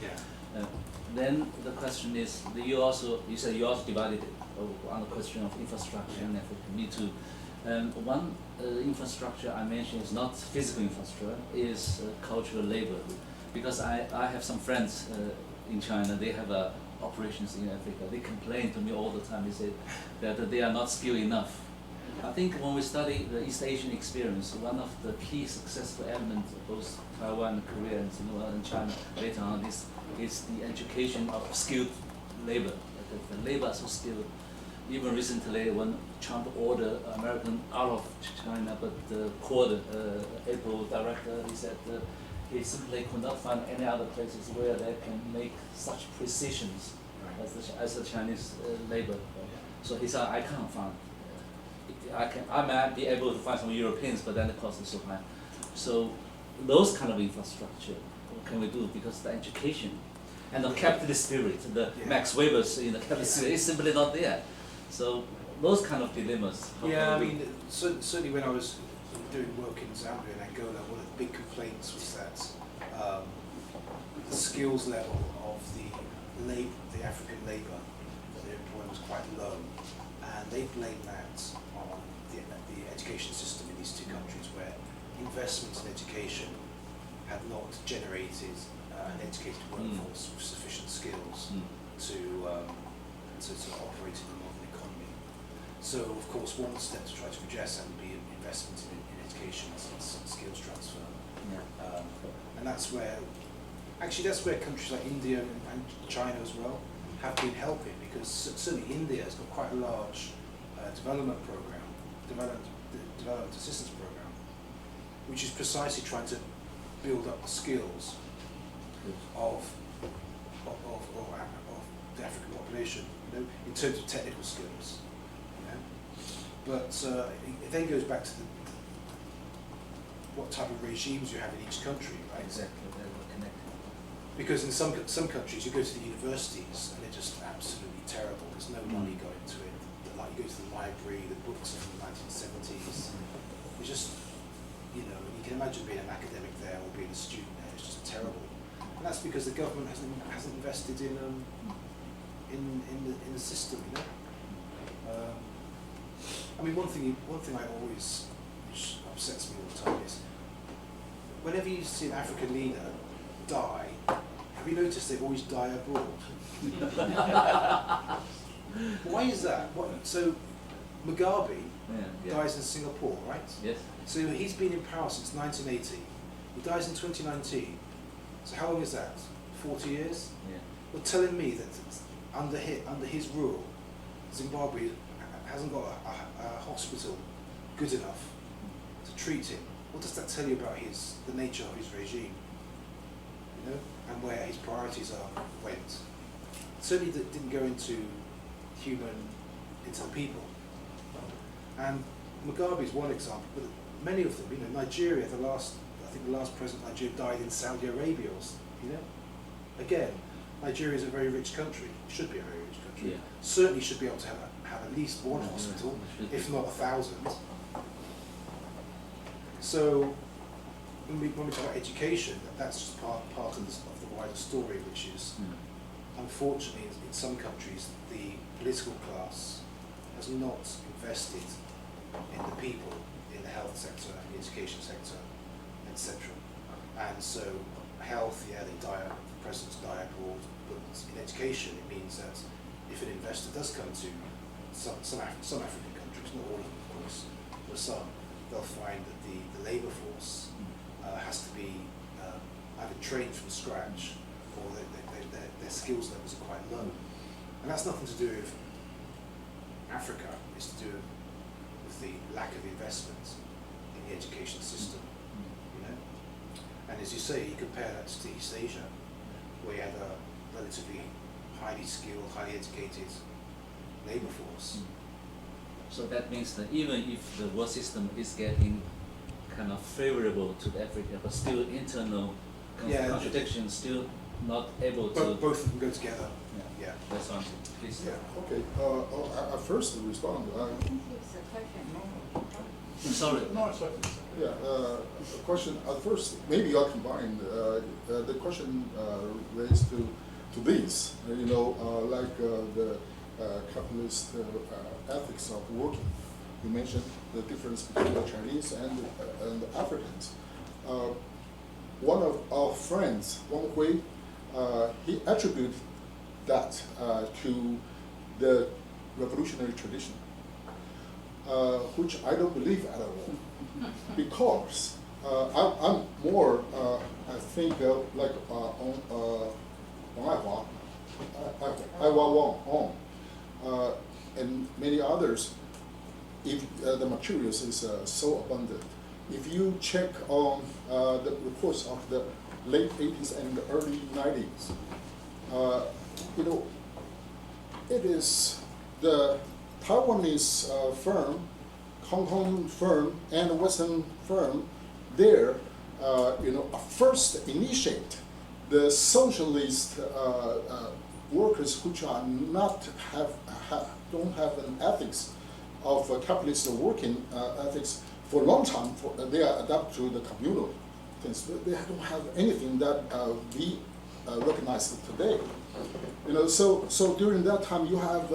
Yeah. Then the question is, you said you also divided it on the question of infrastructure in Africa. Me too. One infrastructure I mentioned is not physical infrastructure, is cultural labor. Because I have some friends in China, they have operations in Africa. They complain to me all the time. They say that they are not skilled enough. I think when we study the East Asian experience, one of the key successful elements of both Taiwan, Korea, and China later on is the education of skilled labor. The labor are so skilled. Even recently, when Trump ordered American out of China, but called Apple director, he said he simply could not find any other places where they can make such precisions as the Chinese labor. So he said, I can't find. I might be able to find some Europeans, but then the cost is so high. So those kind of infrastructure, what can we do? Because the education and the capitalist spirit, the Max Weber's in the capitalist spirit is simply not there. So those kind of dilemmas. Yeah, I mean, certainly when I was doing work in Zambia and Angola, one of the big complaints was that the skills level of the African labour that they employed was quite low, and they blamed that on the education system in these two countries, where investment in education had not generated an educated workforce with sufficient skills to operate in the modern economy. So, of course, one step to try to address that would be investment in education and skills transfer. And that's where countries like India and China as well have been helping, because certainly India has got quite a large development program, development assistance program, which is precisely trying to build up the skills of the African population, in terms of technical skills. But it then goes back to what type of regimes you have in each country, right? Exactly, they were connected. Because in some countries you go to the universities and they're just absolutely terrible. There's no money going to it. Like you go to the library, the books are from the 1970s. It's just, you can imagine being an academic there or being a student there. It's just terrible. And that's because the government hasn't invested in the system, I mean, one thing I always, which upsets me all the time, is whenever you see an African leader die, have you noticed they always die abroad? Why is that? So Mugabe dies in Singapore, right? Yes. So he's been in power since 1980. He dies in 2019. So how long is that? 40 years? Yeah. You're telling me that under his rule, Zimbabwe hasn't got a hospital good enough to treat him. What does that tell you about the nature of his regime? And where his priorities went. Certainly that didn't go into the people. And Mugabe is one example, but many of them, Nigeria, the last president of Nigeria died in Saudi Arabia, Again, Nigeria is a very rich country, should be a very rich country. Yeah. Certainly should be able to have at least one hospital, if not 1,000. So when we talk about education, that's just part of the wider story, which is, unfortunately, in some countries, the political class has not invested in the people, in the health sector, in the education sector, etc. And so health, the presidents die abroad, but in education it means that if an investor does come to some African countries, not all of them of course, but some, they'll find that the labour force has to be either trained from scratch or their skills levels are quite low. And that's nothing to do with Africa, it's to do with the lack of investment in the education system. And as you say, you compare that to East Asia, where you had a relatively highly skilled, highly educated labour force. So that means that even if the world system is getting kind of favourable to Africa, but still internal contradictions, still not able to... Both of them go together. Yeah. That's something. Please. Yeah, okay. First to respond. Sorry. No, it's okay. Yeah, a question, first, maybe I'll combine, the question raised to these, like the capitalist ethics of working. You mentioned the difference between the Chinese and the Africans. One of our friends, Wang Hui, he attributed that to the revolutionary tradition, which I don't believe at all. Because I'm more, I think, like on Wang Aiwa Wang, and many others, if the materials is so abundant. If you check on the reports of the late 80s and the early 90s, it is the Taiwanese firm, Hong Kong firm, and Western firm there, first initiate the socialist workers which are don't have an ethics of capitalist working ethics for a long time. They are adapted to the communal things. They don't have anything that we recognize today. So during that time you have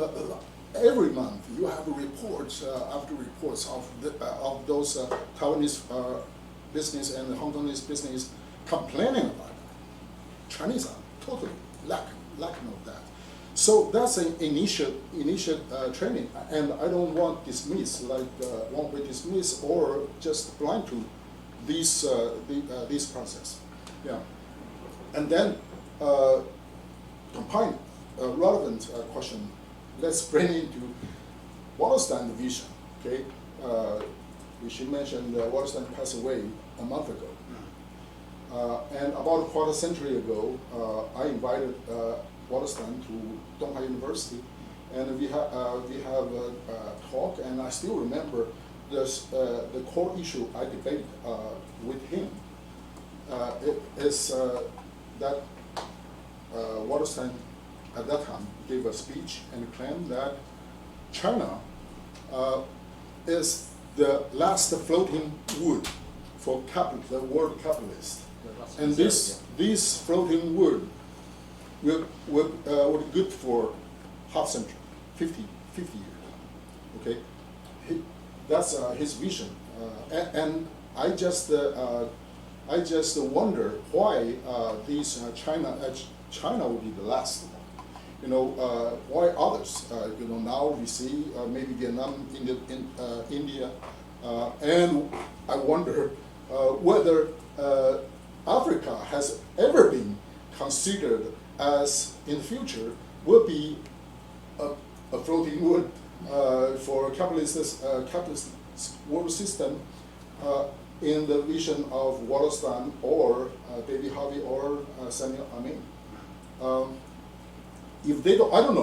every month you have reports after reports of those Taiwanese business and Hong Kongese business complaining about it. Chinese are totally lacking of that. So that's an initial training, and I don't want dismiss won't be dismiss or just blind to this process. Yeah, and then combine a relevant question. Let's bring into Wallerstein vision. Okay, we should mention that Wallerstein passed away a month ago, and about a quarter century ago, I invited Wallerstein to Donghai University, and we have a talk, and I still remember the core issue I debated with him. It is that Wallerstein at that time gave a speech and claimed that China is the last floating wood for the world capitalist, and this floating wood will be good for half century, 50 years. Okay, that's his vision, and I just wonder why China will be the last one. Why others? Now we see maybe Vietnam, India, and I wonder whether Africa has ever been considered as in the future will be a floating wood for capitalist world system in the vision of Wallerstein or David Harvey or Samuel Amin. If they don't, I don't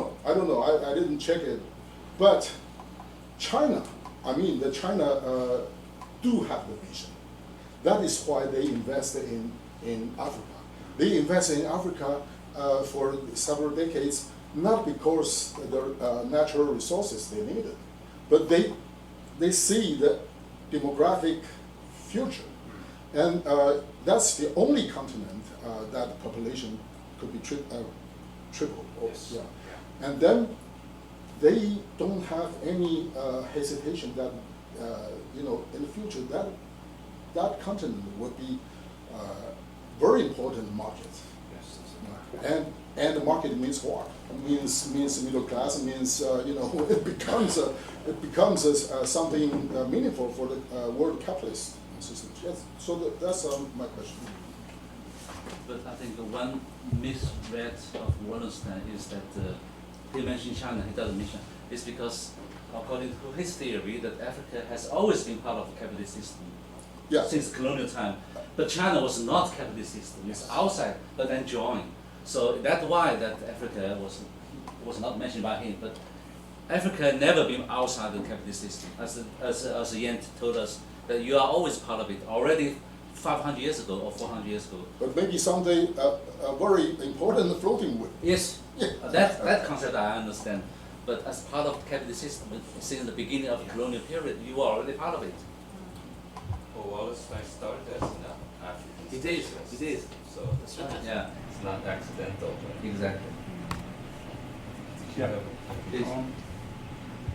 know. I didn't check it, but China do have the vision. That is why they invest in Africa. They invest in Africa for several decades, not because the natural resources they needed, but they see the demographic future, and that's the only continent that population could be triple. Yes. Yeah. And then they don't have any hesitation that in the future that continent would be very important market. Yes. And the market means what? It means middle class. Means it becomes something meaningful for the world capitalist system. Yes. So that's my question. But I think one misread of Wallerstein is that he mentioned China, he doesn't mention. It's because, according to his theory, that Africa has always been part of the capitalist system since colonial time. But China was not capitalist system; it's outside, but then joined. So that's why that Africa was not mentioned by him. But Africa never been outside the capitalist system, as Yan told us that you are always part of it already. 500 years ago or 400 years ago. But maybe someday a very important floating wood. Yes, that concept I understand. But as part of the capitalist system, since the beginning of the colonial period, you are already part of it. example, Wallerstein started as an African He did, socialist. he did. So That's right. Yeah, it's not accidental. But exactly. Yeah. Please.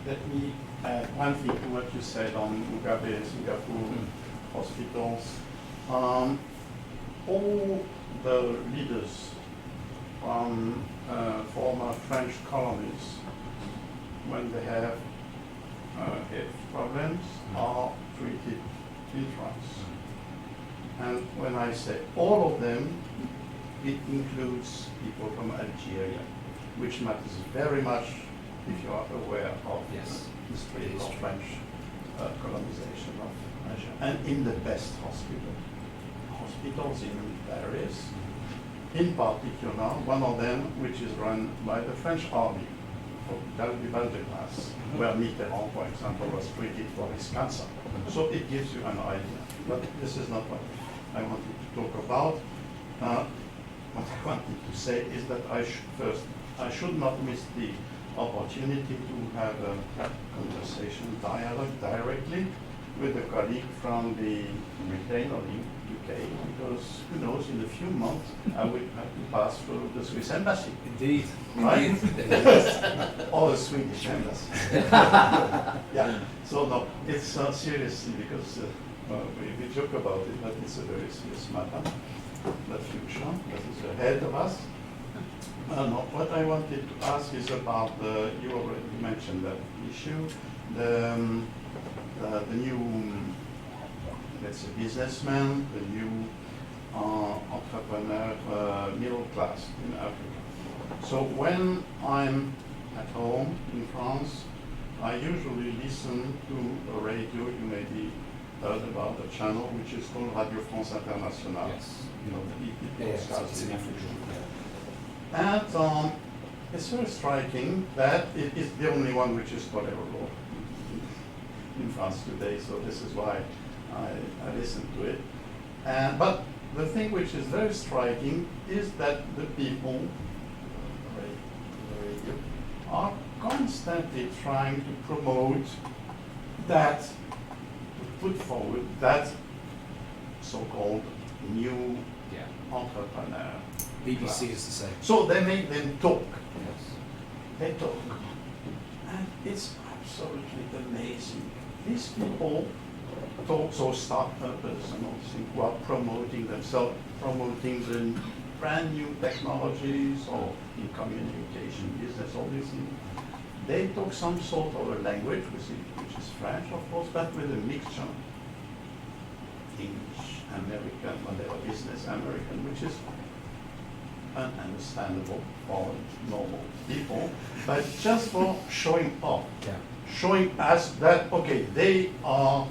Let me add one thing to what you said on Mugabe, Singapore, hospitals. All the leaders from former French colonies, when they have health problems, are treated in France. And when I say all of them, it includes people from Algeria, which matters very much if you are aware of Yes. the history of French colonization of Asia. And in the best hospitals in Paris, in particular, one of them which is run by the French army, where Mitterrand, for example, was treated for his cancer. So it gives you an idea. But this is not what I wanted to talk about. What I wanted to say is that I should not miss the opportunity to have a conversation, dialogue directly with a colleague from the Britain or the UK, because who knows, in a few months I will have to pass through the Swiss embassy. Indeed. Right? Indeed. Or the Swedish embassy. Yeah. So no, it's seriously, because we joke about it, but it's a very serious matter. The future that is ahead of us. No, what I wanted to ask is about you already mentioned that issue, the new, let's say, businessman, the new entrepreneur, middle class in Africa. So when I'm at home in France, I usually listen to a radio. You may be heard about the channel which is called Radio France Internationale. Yes. You know, the It's in Africa. and it's very striking that it is the only one which is tolerable in France today, so this is why I listen to it. But the thing which is very striking is that the people the radio, are constantly trying to promote that, to put forward that so-called new entrepreneur. BBC is the same. So they make them talk. Yes. They talk. And it's absolutely amazing. These people talk, so start-upers and all these things, who are promoting themselves, promoting the brand new technologies or in communication business, all these things. They talk some sort of a language, which is French, of course, but with a mixture. English, American, whatever, business American, which is ununderstandable for normal people, but just for showing off, showing us that, okay, they are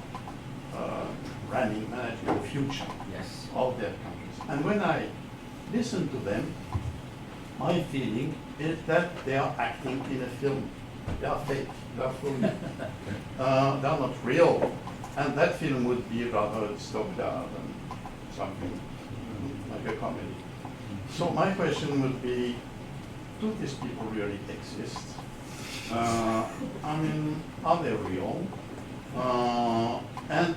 managing the future of their countries. And when I listen to them, my feeling is that they are acting in a film. They are fake, they are phony. They are not real. And that film would be rather stockyard than something like a comedy. So my question would be, do these people really exist? I mean, are they real? And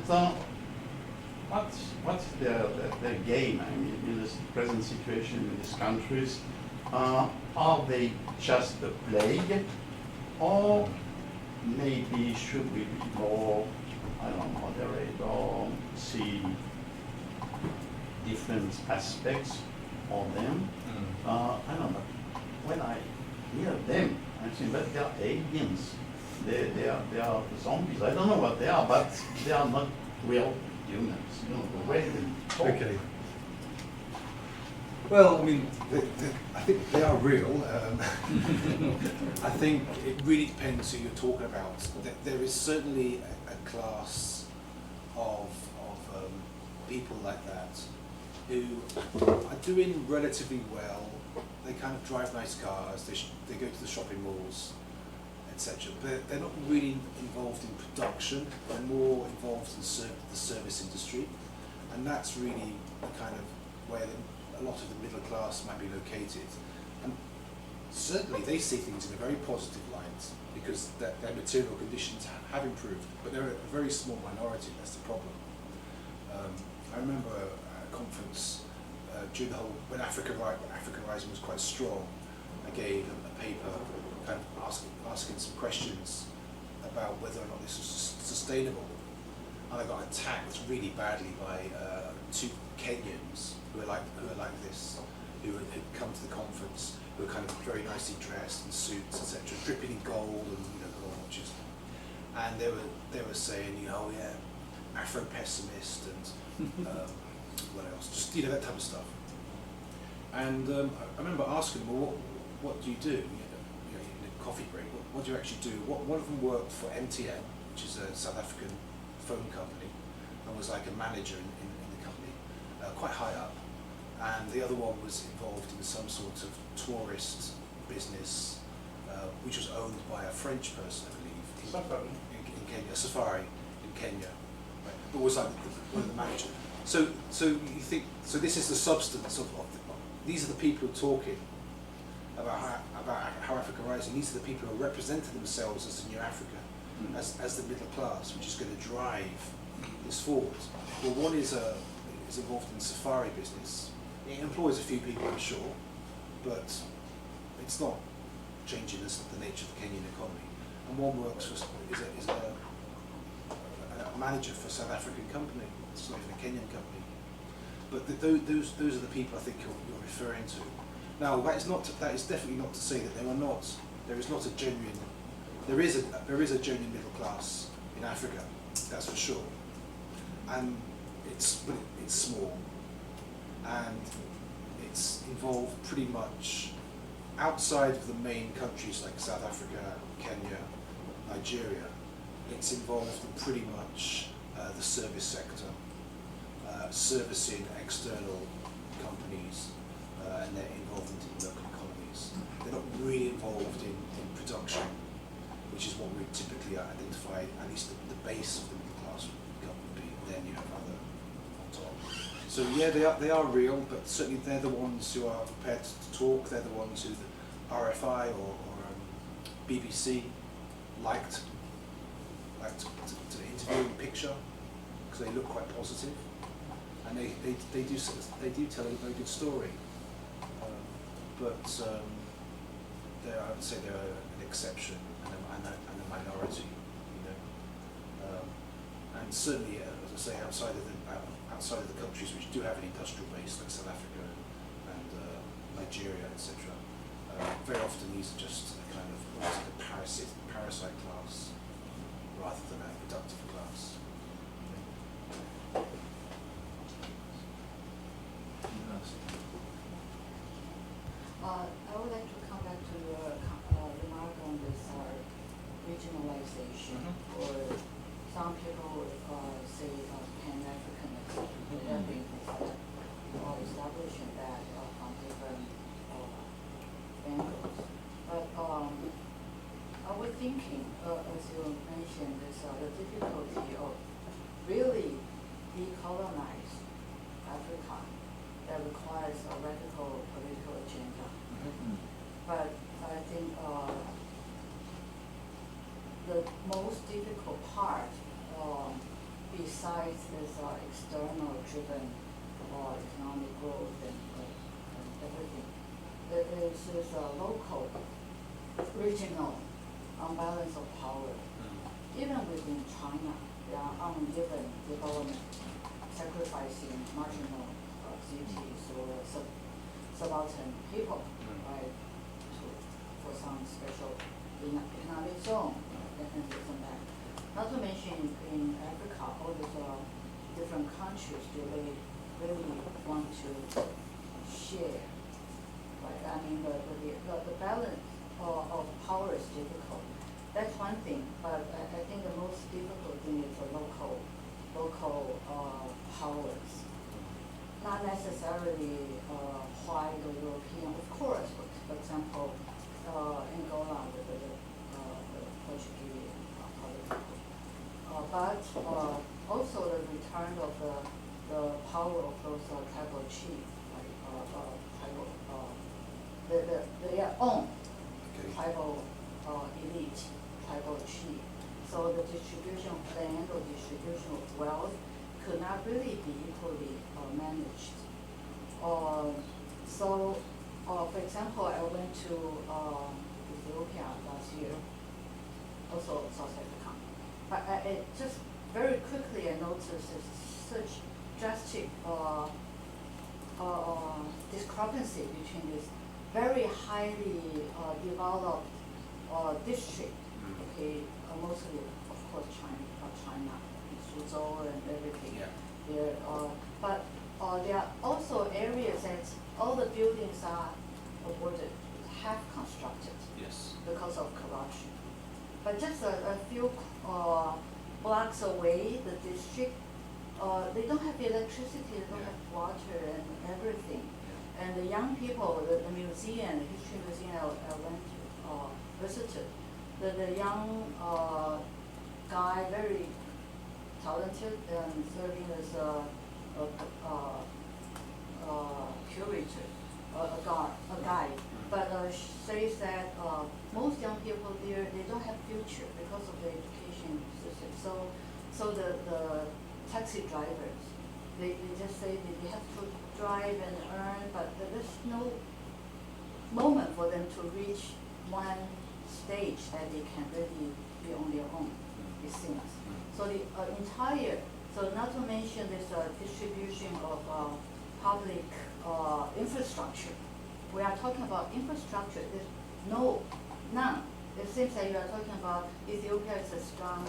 what's their game? I mean, in this present situation in these countries, are they just a plague? Or maybe should we be more, I don't know, moderate or see different aspects of them? I don't know. When I hear them, I think that they are aliens. They are zombies. I don't know what they are, but they are not real humans. You know, the way they talk. Okay. Well, I mean, I think they are real. I think it really depends who you're talking about. There is certainly a class of people like that who are doing relatively well. They kind of drive nice cars. They go to the shopping malls, etc. But they're not really involved in production. They're more involved in the service industry, and that's really the kind of where a lot of the middle class might be located. And certainly they see things in a very positive light because their material conditions have improved, but they're a very small minority. That's the problem. I remember at a conference during the whole, when African Rising was quite strong, I gave a paper kind of asking some questions about whether or not this was sustainable. And I got attacked really badly by two Kenyans who were like this, who had come to the conference, who were kind of very nicely dressed in suits, etc., dripping in gold and gold watches. And they were saying, oh yeah, Afro-pessimist and what else? Just that type of stuff. And I remember asking them, well, what do you do? In a coffee break, what do you actually do? One of them worked for MTN, which is a South African phone company, and was like a manager in the company, quite high up. And the other one was involved in some sort of tourist business, which was owned by a French person, I believe, in Kenya, Safari in Kenya, right? But was like one of the managers. So you think, so this is the substance of these are the people talking about how Africa Rising. These are the people who represented themselves as the new Africa, as the middle class, which is going to drive this forward. Well, one is involved in safari business. It employs a few people, I'm sure, but it's not changing the nature of the Kenyan economy. And one works for is a manager for a South African company. It's not even a Kenyan company. But those are the people I think you're referring to. Now that is definitely not to say that there is a genuine middle class in Africa, that's for sure. And it's small, and it's involved pretty much outside of the main countries like South Africa, Kenya, Nigeria. It's involved in pretty much the service sector, servicing external companies, and they're involved in local economies. They're not really involved in production, which is what we typically identify, at least the base of the middle class would be. Then you have other on top. So yeah, they are real, but certainly they're the ones who are prepared to talk. They're the ones who the RFI or BBC liked to interview and picture, because they look quite positive, and they do tell a very good story. But I would say they're an exception and a minority, and certainly, as I say, outside of the countries which do have an industrial base like South Africa and Nigeria, etc. Very often these are just a kind of almost like a parasite class rather than a productive class. I would like to come back to your remark on this regionalization, or some people say Pan-Africanism, or establishing that from different angles. But I was thinking, as you mentioned, this the difficulty of really decolonize Africa that requires a radical political agenda. But I think the most difficult part, besides this external driven economic growth and everything, is this local, regional unbalance of power. Even within China, there are uneven development, sacrificing marginal cities or subaltern people, right, for some special economic zone and this and that. Not to mention in Africa, all these different countries, do they really want to share? Right? I mean, the balance of power is difficult. That's one thing, but I think the most difficult thing is the local powers. Not necessarily white or European, of course. For example, Angola with the Portuguese political, but also the return of the power of those tribal chiefs, like their own tribal elite, tribal chief. So the distribution of land or distribution of wealth could not really be equally managed. For example, I went to Ethiopia last year, also South Africa. But I just very quickly I noticed such drastic discrepancy between this very highly developed district, okay, mostly of course China, Suzhou and everything. Yeah. There, but there are also areas that all the buildings are awarded, half constructed Yes. because of corruption. But just a few blocks away, the district, they don't have electricity, they don't have water and everything. Yeah. And the young people, the museum, the history museum I went to, visited, the young guy, very talented and serving as a curator, a guide. But says that most young people there, they don't have future because of the education system. So the taxi drivers, they just say that they have to drive and earn, but there's no moment for them to reach one stage that they can really be on their own, it seems. So the entire, so not to mention this distribution of public infrastructure. We are talking about infrastructure, there's none. It seems that you are talking about Ethiopia is a strong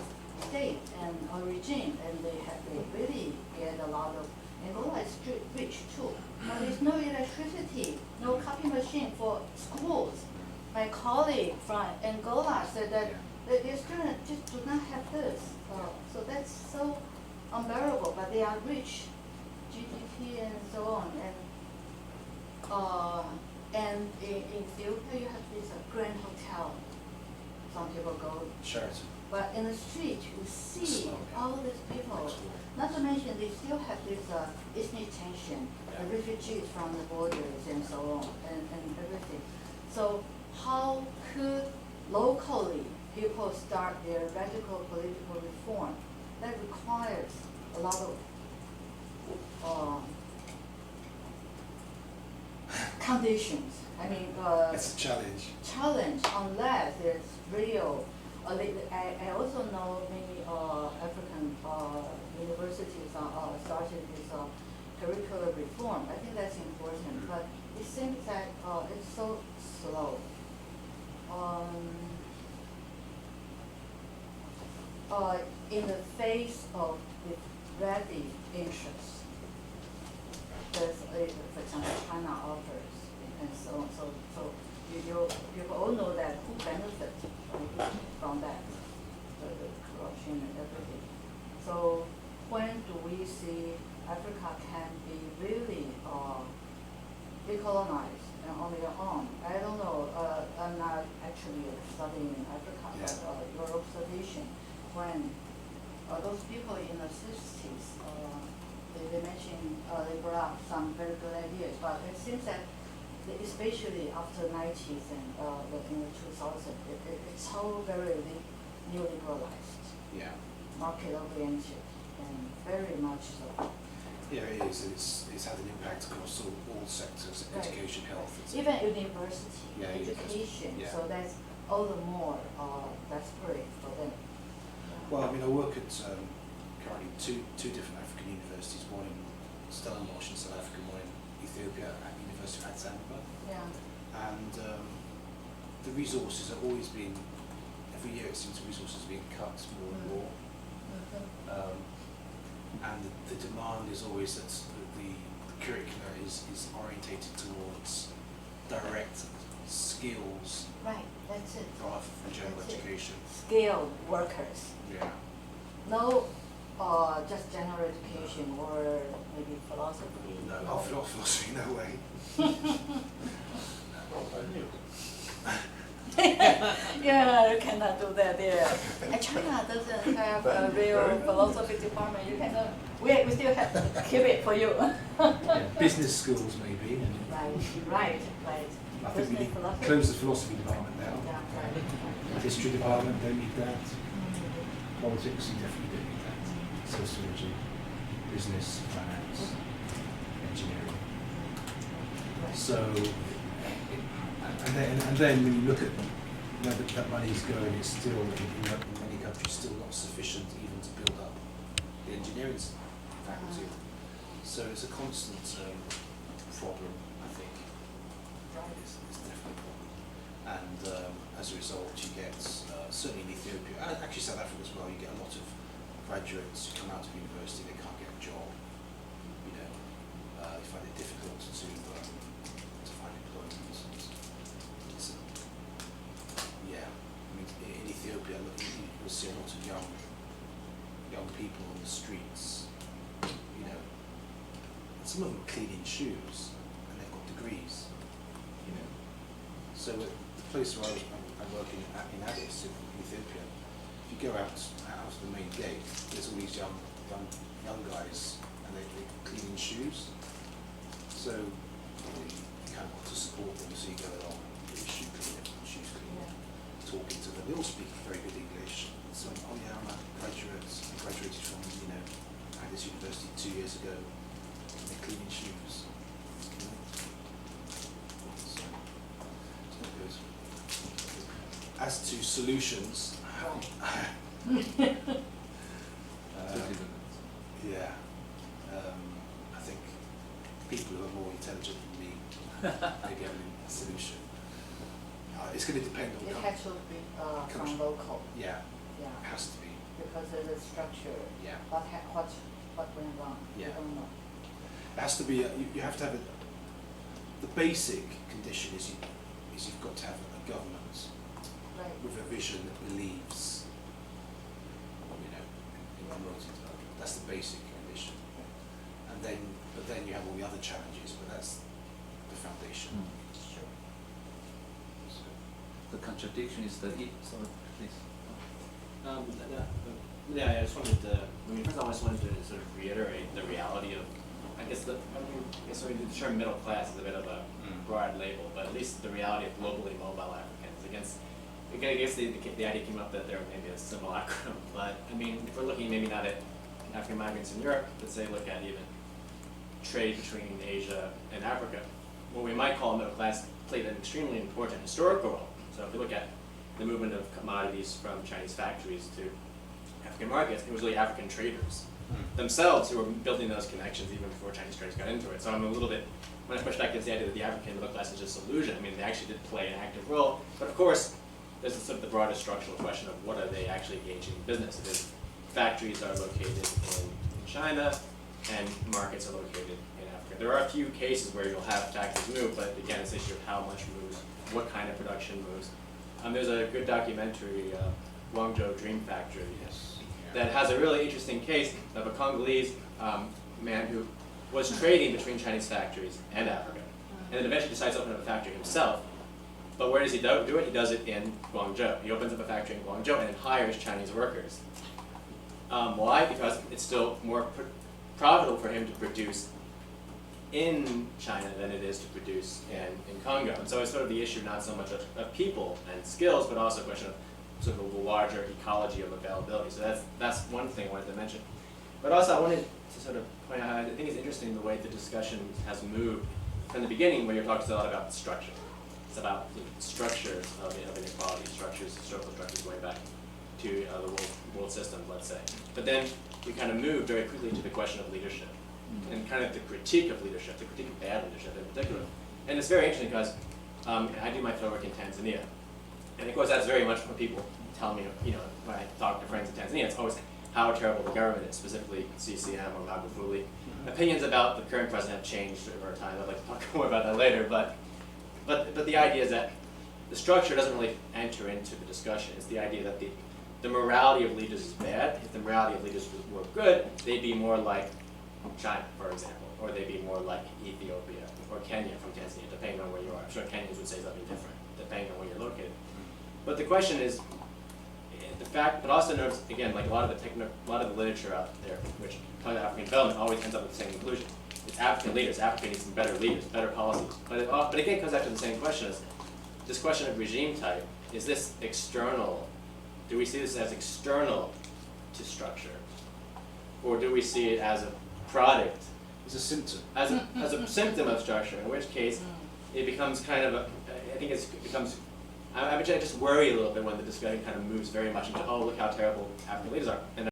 state and a regime, and they really get a lot of, Angola is rich too. But there's no electricity, no copy machine for schools. My colleague from Angola said that their students just do not have this. So that's so unbearable, but they are rich, GDP and so on. And in Ethiopia, you have this grand hotel. Some people go. Sheraton. But in the street, you see Slow, yeah. all these people. Not to mention, they still have this ethnic tension, the refugees from the borders and so on, and everything. So how could locally people start their radical political reform? That requires a lot of conditions. I mean, It's a challenge. challenge unless there's real. I also know many African universities started this curricular reform. I think that's important, but it seems that it's so slow. In the face of the ready interest, there's for example, China offers and so on. So you all know that who benefits from that, the corruption and everything. So when do we see Africa can be really decolonized and on their own? I don't know. I'm not actually studying in Africa, but your observation when those people in the 60s, they mentioned they brought up some very good ideas, but it seems that especially after 90s and in the 2000s, it's so very neoliberalized, market-oriented, and very much so. Yeah, it is. It's had an impact across all sectors, Right. education, health. Even university, Yeah, education, yeah. so that's all the more desperate for them. Well, I mean, I work at currently two different African universities, one in Stellenbosch in South Africa, one in Ethiopia at the University of Addis Ababa. Yeah. And the resources have always been, every year it seems the resources are being cut more and more. And the demand is always that the curricula is orientated towards direct skills Right, that's it. rather than general That's it. education. Skilled workers. Yeah. No, just general education or maybe philosophy. No, not philosophy, no way. Yeah, you cannot do that there. And China doesn't have a real philosophy department. You cannot. We still have to keep it for you. Business schools maybe. Right. I think we Business need philosophy. close the philosophy department now. Yeah, right. History department, don't need that. Politics, you definitely don't need that. Sociology. business, finance, engineering. So, and then when you look at that money's going, it's still in many countries still not sufficient even to build up the engineering faculty. So it's a constant problem, I think. It's definitely a problem. And as a result, you get, certainly in Ethiopia, and actually South Africa as well, you get a lot of graduates who come out of university, they can't get a job. You know, they find it difficult to find employment. It's, yeah, I mean, in Ethiopia, you'll see a lot of young people on the streets. You know, and some of them are cleaning shoes, and they've got degrees. You know, so the place where I'm working in Addis, in Ethiopia, if you go out of the main gate, there's all these young guys, and they're cleaning shoes. So you kind of want to support them, so you go along and do shoes cleaning, talking to them. They all speak very good English. So, oh yeah, I'm a graduate. I graduated from Addis University 2 years ago. And they're cleaning shoes. You know? So it's not good. As to solutions. Yeah, I think people who are more intelligent than me maybe have a solution. It's going to depend on It the has to be country. from local, Yeah, yeah, it has to be. because of the structure. Yeah, What went wrong? Yeah. We don't know. it has to be. You have to have the basic condition is you've got to have a government Right. with a vision that believes, you know, in commodity development. That's the basic condition. And then you have all the other challenges, but that's the foundation. Sure. So, The contradiction is that sorry, please. Yeah, I just wanted to, first of all, I just wanted to sort of reiterate the reality of, I guess the term middle class is a bit of a broad label, but at least the reality of globally mobile Africans I guess the idea came up that there may be a simulacrum, but I mean, if we're looking maybe not at African migrants in Europe, but say look at even trade between Asia and Africa, what we might call middle class played an extremely important historical role. So if you look at the movement of commodities from Chinese factories to African markets, it was really African traders themselves who were building those connections even before Chinese traders got into it. So I'm a little bit, when I push back against the idea that the African middle class is just illusion, I mean, they actually did play an active role, but of course, there's sort of the broader structural question of what are they actually engaging in business. It is factories are located in China and markets are located in Africa. There are a few cases where you'll have factories move, but again, it's an issue of how much moves, what kind of production moves. There's a good documentary, Guangzhou Dream Factory, that has a really interesting case of a Congolese man who was trading between Chinese factories and Africa, and then eventually decides to open up a factory himself. But where does he do it? He does it in Guangzhou. He opens up a factory in Guangzhou and then hires Chinese workers. Why? Because it's still more profitable for him to produce in China than it is to produce in Congo. And so it's sort of the issue not so much of people and skills, but also a question of sort of the larger ecology of availability. So that's one thing I wanted to mention. But also I wanted to sort of point out, I think it's interesting the way the discussion has moved from the beginning, where you're talking a lot about structure. It's about the structures of inequality, historical structures going back to the world system, let's say. But then we kind of moved very quickly to the question of leadership, and kind of the critique of leadership, the critique of bad leadership in particular. And it's very interesting because I do my fieldwork in Tanzania, and of course that's very much when people tell me, when I talk to friends in Tanzania, it's always how terrible the government is, specifically CCM or Magufuli. Opinions about the current president have changed over time. I'd like to talk more about that later, but the idea is that the structure doesn't really enter into the discussion. It's the idea that the morality of leaders is bad. If the morality of leaders were good, they'd be more like China, for example, or they'd be more like Ethiopia or Kenya from Tanzania, depending on where you are. I'm sure Kenyans would say something different, depending on where you're located. But the question is, the fact, but also notice, again, like a lot of the literature out there, which talks about African development, always ends up with the same conclusion. It's African leaders. Africa needs some better leaders, better policies. But again, it comes back to the same question: is this question of regime type? Is this external? Do we see this as external to structure, or do we see it as product It's a symptom. as a symptom of structure, in which case it becomes kind of I think it becomes, I just worry a little bit when the discussion kind of moves very much into, oh, look how terrible African leaders are, and